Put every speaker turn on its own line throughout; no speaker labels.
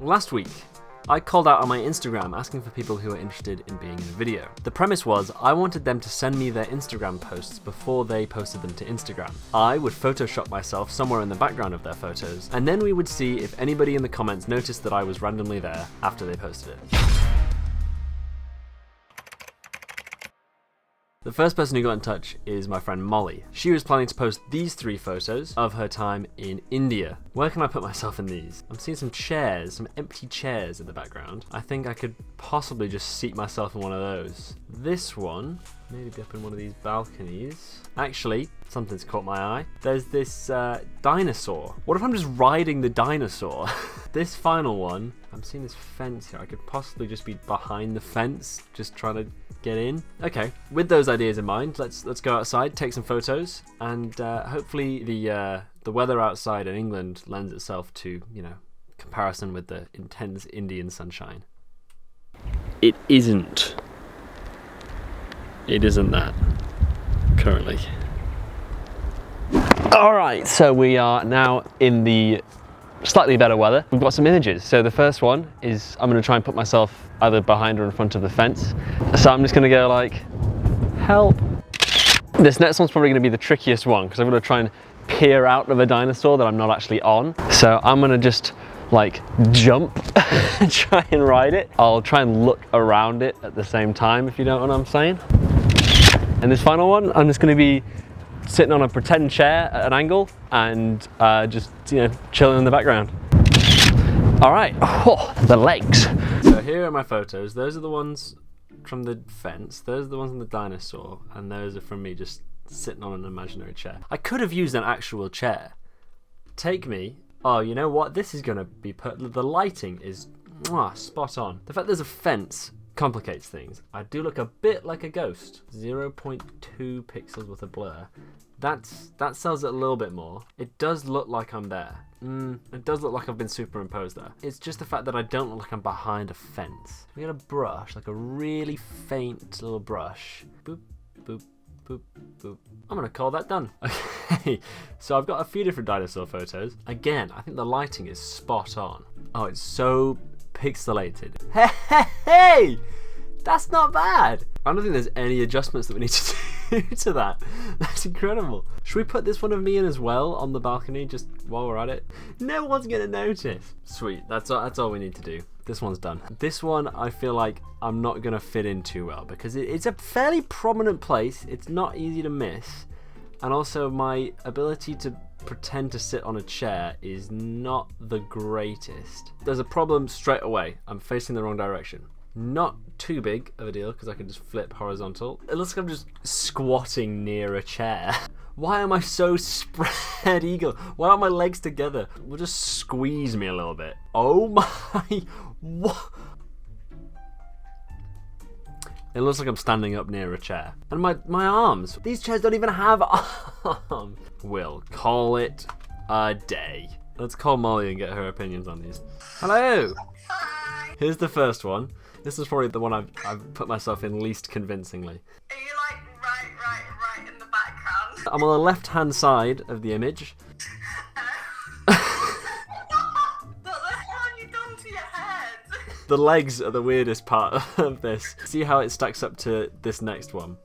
Last week, I called out on my Instagram asking for people who are interested in being in a video. The premise was I wanted them to send me their Instagram posts before they posted them to Instagram. I would Photoshop myself somewhere in the background of their photos, and then we would see if anybody in the comments noticed that I was randomly there after they posted it. The first person who got in touch is my friend Molly. She was planning to post these 3 photos of her time in India. Where can I put myself in these? I'm seeing some chairs, some empty chairs in the background. I think I could possibly just seat myself in one of those. This one, maybe up in one of these balconies. Actually, something's caught my eye. There's this dinosaur. What if I'm just riding the dinosaur? This final one, I'm seeing this fence here. I could possibly just be behind the fence, just trying to get in. Okay, with those ideas in mind, let's go outside, take some photos, and hopefully the weather outside in England lends itself to, you know, comparison with the intense Indian sunshine. It isn't. It isn't that currently. Alright, so we are now in the slightly better weather. We've got some images. So the first one is I'm going to try and put myself either behind or in front of the fence. So I'm just going to go like, help. This next one's probably going to be the trickiest one because I'm going to try and peer out of a dinosaur that I'm not actually on. So I'm going to just like jump and try and ride it. I'll try and look around it at the same time, if you know what I'm saying. And this final one, I'm just going to be sitting on a pretend chair at an angle and just, you know, chilling in the background. All right, the legs. So here are my photos. Those are the ones from the fence. Those are the ones from the dinosaur, and those are from me just sitting on an imaginary chair. I could have used an actual chair. Take me. Oh, you know what? This is gonna be the lighting is spot on. The fact there's a fence complicates things. I do look a bit like a ghost. 0.2 pixels with a blur. That sells it a little bit more. It does look like I'm there. It does look like I've been superimposed there. It's just the fact that I don't look like I'm behind a fence. We got a brush, like a really faint little brush. Boop, boop, boop, boop. I'm gonna call that done. Okay, so I've got a few different dinosaur photos. Again, I think the lighting is spot on. Oh, it's so pixelated. Hey, that's not bad. I don't think there's any adjustments that we need to do to that. That's incredible. Should we put this one of me in as well on the balcony just while we're at it? No one's gonna notice. Sweet, that's all we need to do. This one's done. This one I feel like I'm not gonna fit in too well because it's a fairly prominent place. It's not easy to miss. And also my ability to pretend to sit on a chair is not the greatest. There's a problem straight away. I'm facing the wrong direction. Not too big of a deal because I can just flip horizontal. It looks like I'm just squatting near a chair. Why am I so spread eagle? Why aren't my legs together? Will just squeeze me a little bit. Oh my, what? It looks like I'm standing up near a chair. And my arms. These chairs don't even have arms. We'll call it a day. Let's call Molly and get her opinions on these. Hello.
Hi.
Here's the first one. This is probably the one I've put myself in least convincingly.
Are you like right in the background?
I'm on the left-hand side of the image.
What the hell have you done to your head?
The legs are the weirdest part of this. See how it stacks up to this next one.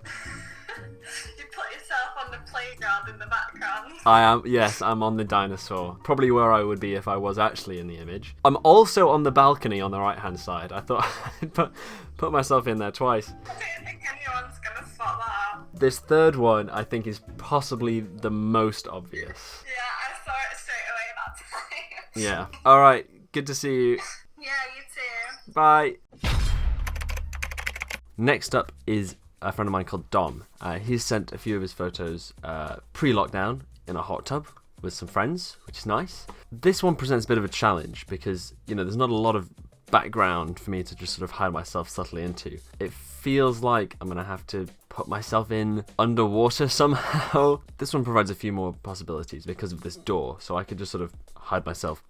You put yourself on the playground in the background.
I am, yes, I'm on the dinosaur. Probably where I would be if I was actually in the image. I'm also on the balcony on the right-hand side. I thought I'd put myself in there twice.
I don't think anyone's gonna spot that out.
This third one, I think, is possibly the most obvious.
Yeah, I saw it straight away that time.
Yeah. All right. Good to see you.
Yeah, you too.
Bye. Next up is a friend of mine called Dom. He's sent a few of his photos pre-lockdown in a hot tub with some friends, which is nice. This one presents a bit of a challenge because, you know, there's not a lot of background for me to just sort of hide myself subtly into. It feels like I'm gonna have to put myself in underwater somehow. This one provides a few more possibilities because of this door, so I could just sort of hide myself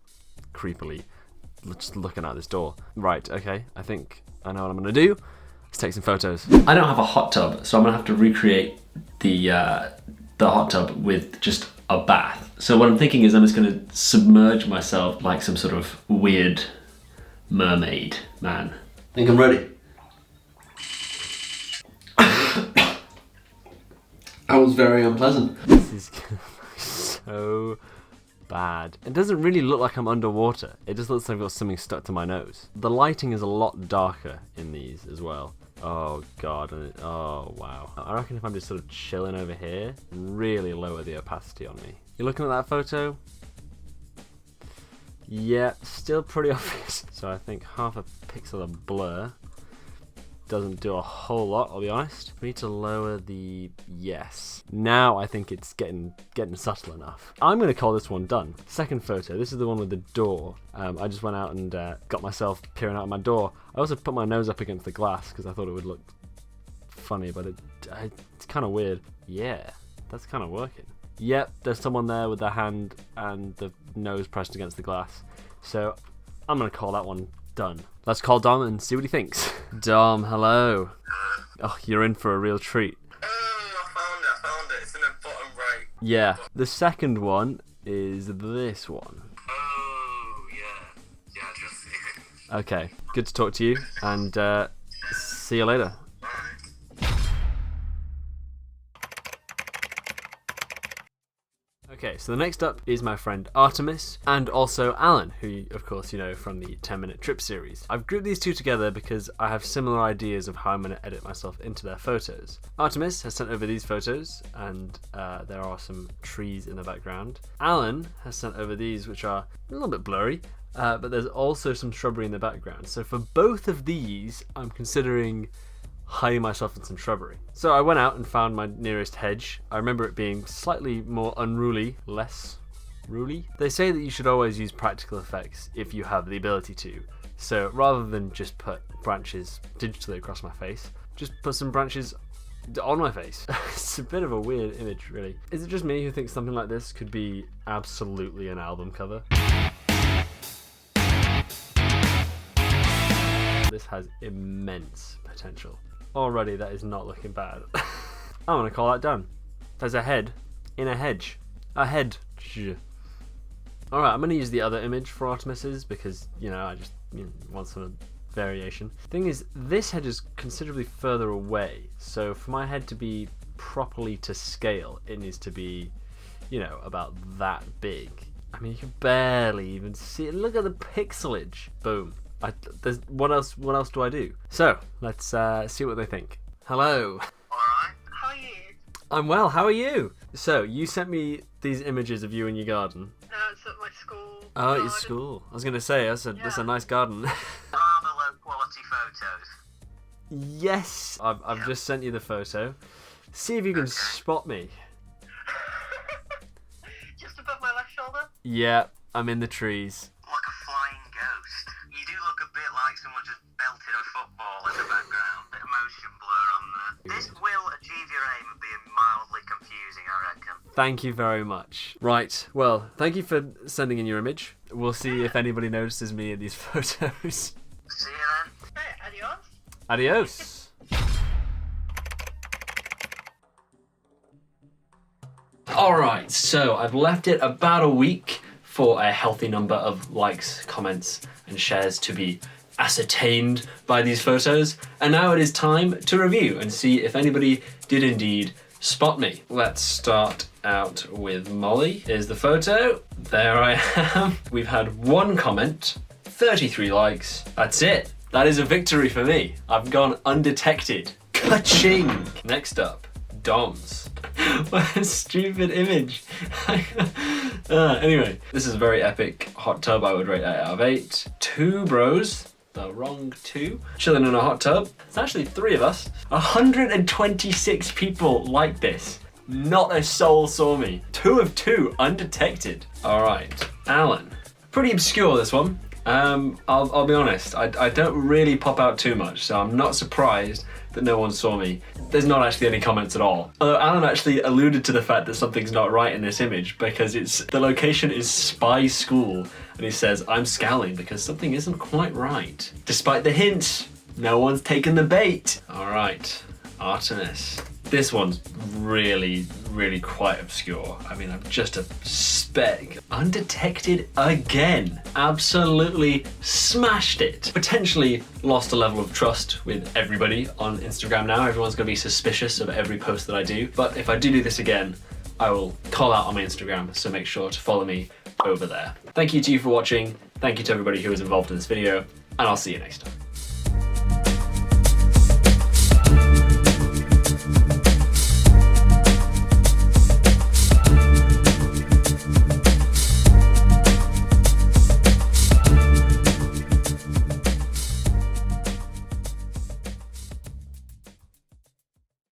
creepily just looking at this door. Right, okay, I think I know what I'm gonna do. Let's take some photos. I don't have a hot tub, so I'm gonna have to recreate the hot tub with just a bath. So what I'm thinking is I'm just gonna submerge myself like some sort of weird mermaid man. I think I'm ready. That was very unpleasant. This is so bad. It doesn't really look like I'm underwater. It just looks like I've got something stuck to my nose. The lighting is a lot darker in these as well. Oh god, oh wow. I reckon if I'm just sort of chilling over here, really lower the opacity on me. You looking at that photo? Yeah, still pretty obvious. So I think half a pixel of blur doesn't do a whole lot, I'll be honest. We need to lower the, yes. Now I think it's getting subtle enough. I'm gonna call this one done. Second photo, this is the one with the door. I just went out and got myself peering out of my door. I also put my nose up against the glass because I thought it would look funny, but it's kind of weird. Yeah, that's kind of working. Yep, there's someone there with their hand and the nose pressed against the glass. So I'm gonna call that one done. Let's call Dom and see what he thinks. Dom, hello. Oh, you're in for a real treat.
I found it. It's in the bottom right.
Yeah, the second one is this one.
Oh, yeah. Yeah, I just see it.
Okay, good to talk to you, and see you later. Okay, so the next up is my friend Artemis, and also Alan, who of course you know from the 10-minute trip series. I've grouped these two together because I have similar ideas of how I'm going to edit myself into their photos. Artemis has sent over these photos, and there are some trees in the background. Alan has sent over these, which are a little bit blurry, but there's also some shrubbery in the background. So for both of these, I'm considering hiding myself in some shrubbery. So I went out and found my nearest hedge. I remember it being slightly more unruly, less ruly. They say that you should always use practical effects if you have the ability to. So rather than just put branches digitally across my face, just put some branches on my face. It's a bit of a weird image, really. Is it just me who thinks something like this could be absolutely an album cover? This has immense potential. Already that is not looking bad. I'm gonna call that done. There's a head in a hedge. A head. Alright, I'm gonna use the other image for Artemis's because, you know, I just want some variation. Thing is, this head is considerably further away, so for my head to be properly to scale, it needs to be, you know, about that big. I mean, you can barely even see it. Look at the pixelage. Boom. What else do I do? So, let's see what they think. Hello.
Alright, how are you?
I'm well, how are you? So, you sent me these images of you in your garden.
No, it's at my school.
Oh, at your school. I was going to say, that's a nice garden.
Rather low quality photos.
Yes, I've just sent you the photo. See if you can spot me.
Just above my left shoulder?
Yeah, I'm in the trees.
Like a flying ghost. You do look a bit like someone just belted a football in the background. Bit of motion blur on there. This will achieve your aim of being mildly confusing, I reckon.
Thank you very much. Right, well, thank you for sending in your image. We'll see if anybody notices me in these photos.
See you then. Hey, adios.
Adios. Alright, so I've left it about a week for a healthy number of likes, comments, and shares to be ascertained by these photos. And now it is time to review and see if anybody did indeed spot me. Let's start out with Molly. Here's the photo. There I am. We've had one comment, 33 likes. That's it. That is a victory for me. I've gone undetected. Ka-ching! Next up, Doms. What a stupid image. Anyway, this is a very epic hot tub. I would rate 8 out of 8. 2 bros, the wrong 2, chilling in a hot tub. It's actually 3 of us. 126 people like this. Not a soul saw me. 2 of 2, undetected. All right, Alan. Pretty obscure, this one. I'll be honest, I don't really pop out too much, so I'm not surprised that no one saw me. There's not actually any comments at all. Although Alan actually alluded to the fact that something's not right in this image because the location is Spy School, and he says, I'm scowling because something isn't quite right. Despite the hints, no one's taken the bait. All right, Artemis. This one's really, really quite obscure. I mean, I'm just a speck. Undetected again. Absolutely smashed it. Potentially lost a level of trust with everybody on Instagram now. Everyone's gonna be suspicious of every post that I do. But if I do this again, I will call out on my Instagram, so make sure to follow me over there. Thank you to you for watching. Thank you to everybody who was involved in this video, and I'll see you next time.